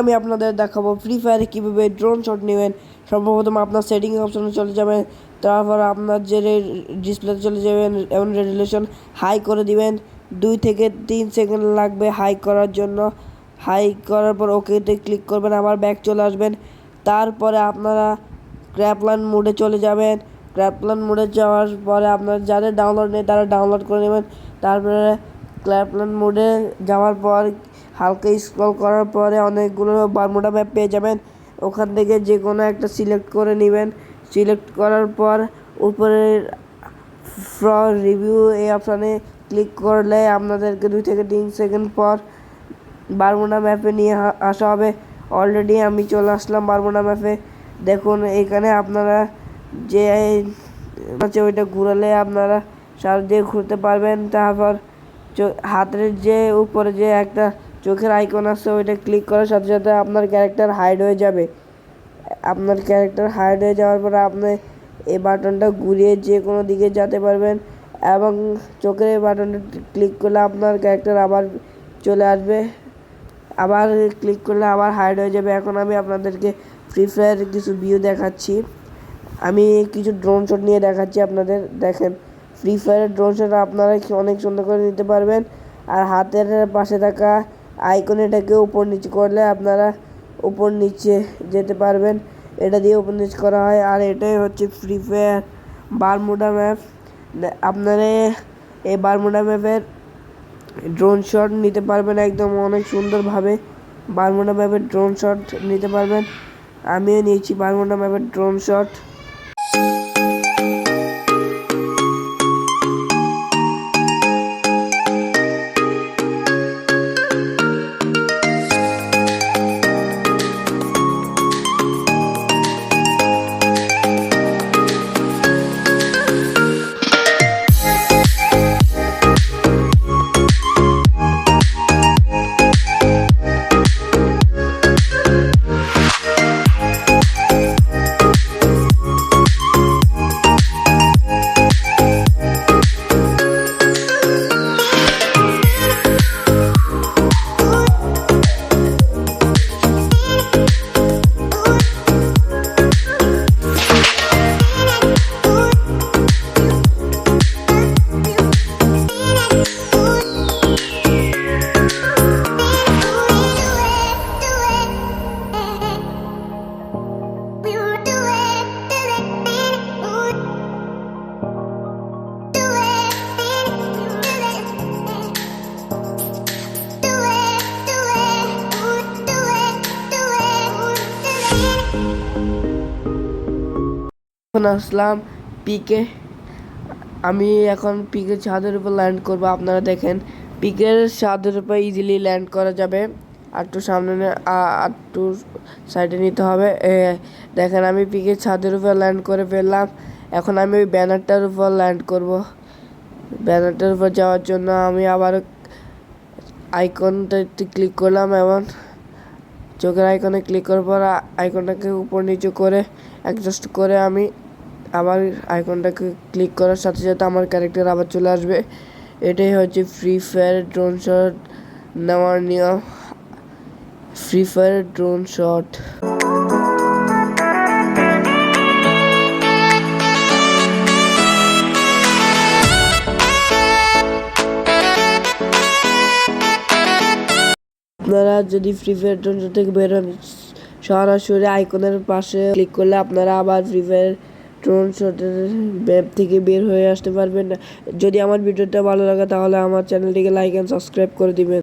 আমি আপনাদের দেখাবো ফ্রি ফায়ারে কীভাবে ড্রোন শট নেবেন। সর্বপ্রথম আপনার সেটিং অপশনে চলে যাবেন, তারপর আপনার যে ডিসপ্লেতে চলে যাবেন এবং রেজুলেশন হাই করে দিবেন। 2 থেকে 3 সেকেন্ড লাগবে হাই করার জন্য। হাই করার পর ওকেতে ক্লিক করবেন, আবার ব্যাক চলে আসবেন। তারপরে আপনারা ক্র্যাপলান মোডে চলে যাবেন। ক্র্যাপলান মোডে যাওয়ার পরে আপনার যাদের ডাউনলোড নেই তারা ডাউনলোড করে নেবেন। তারপরে ক্র্যাপলান মোডে যাওয়ার পর হালকা স্ক্রল করার পরে অনেকগুলো বারমুডা ম্যাপ পেয়ে যাবেন। ওখান থেকে যে কোনো একটা সিলেক্ট করে নেবেন। সিলেক্ট করার পর উপরের ফর রিভিউ এই অপশানে ক্লিক করলে আপনাদেরকে 2 থেকে 3 সেকেন্ড পর বারমুডা ম্যাপে নিয়ে আসা হবে। অলরেডি আমি চলে আসলাম বারমুডা ম্যাপে। দেখুন এখানে আপনারা যে আছে ওইটা ঘুরালে আপনারা সার দিয়ে ঘুরতে পারবেন। তারপর হাতের যে উপরে যে একটা চোখের আইকন আছে ওইটা ক্লিক করার সাথে সাথে আপনার ক্যারেক্টার হাইড হয়ে যাবে। আপনার ক্যারেক্টার হাইড হয়ে যাওয়ার পরে আপনি এই বাটনটা ঘুরিয়ে যে কোনো দিকে যেতে পারবেন এবং চোখের এই বাটনটা ক্লিক করলে আপনার ক্যারেক্টার আবার চলে আসবে, আবার ক্লিক করলে আবার হাইড হয়ে যাবে। এখন আমি আপনাদেরকে ফ্রি ফায়ারের কিছু ভিউ দেখাচ্ছি। আমি কিছু ড্রোন শট নিয়ে দেখাচ্ছি আপনাদের। দেখেন ফ্রি ফায়ারের ড্রোন শট আপনারা অনেক সুন্দর করে নিতে পারবেন। আর হাতের পাশে থাকা আইকন এটাকে উপর নিচে করলে আপনারা উপর নিচে যেতে পারবেন। এটা দিয়ে উপর নিচে করা হয়। আর এটাই হচ্ছে ফ্রি ফায়ার বারমুডা ম্যাপ। আপনারা এই বারমুডা ম্যাপের ড্রোন শট নিতে পারবেন একদম অনেক সুন্দরভাবে। বারমুডা ম্যাপের ড্রোন শট নিতে পারবেন। আমিও নিয়েছি বারমুডা ম্যাপের ড্রোন শট। এখন আসলাম পিকে। আমি এখন পিকের ছাদের উপর ল্যান্ড করবো। আপনারা দেখেন পিকের ছাদের উপর ইজিলি ল্যান্ড করা যাবে। আর একটু সামনে আর একটু সাইডে নিতে হবে। দেখেন আমি পিকের ছাদের উপর ল্যান্ড করে ফেললাম। এখন আমি ওই ব্যানারটার উপর ল্যান্ড করব। ব্যানারটার উপর যাওয়ার জন্য আমি আবার আইকনটা ক্লিক করলাম এবং চোখের আইকনে ক্লিক করার পর আইকনটাকে উপর নিচু করে অ্যাডজাস্ট করে আমি আবার আইকনটাকে ক্লিক করার সাথে সাথে আমার ক্যারেক্টার আবার চলে আসবে। এটাই হচ্ছে ফ্রি ফায়ার ড্রোন শট নেওয়ার নিয়ম। Free fire drone shot. আপনারা যদি ফ্রি ফায়ার ড্রোন শট থেকে বেরোন সরাসরি আইকনের পাশে ক্লিক করলে আপনারা আবার ফ্রি ফায়ার ড্রোন শটের ম্যাপ থেকে বের হয়ে আসতে পারবেন। যদি আমার ভিডিওটা ভালো লাগে তাহলে আমার চ্যানেলটিকে লাইক অ্যান্ড সাবস্ক্রাইব করে দিবেন।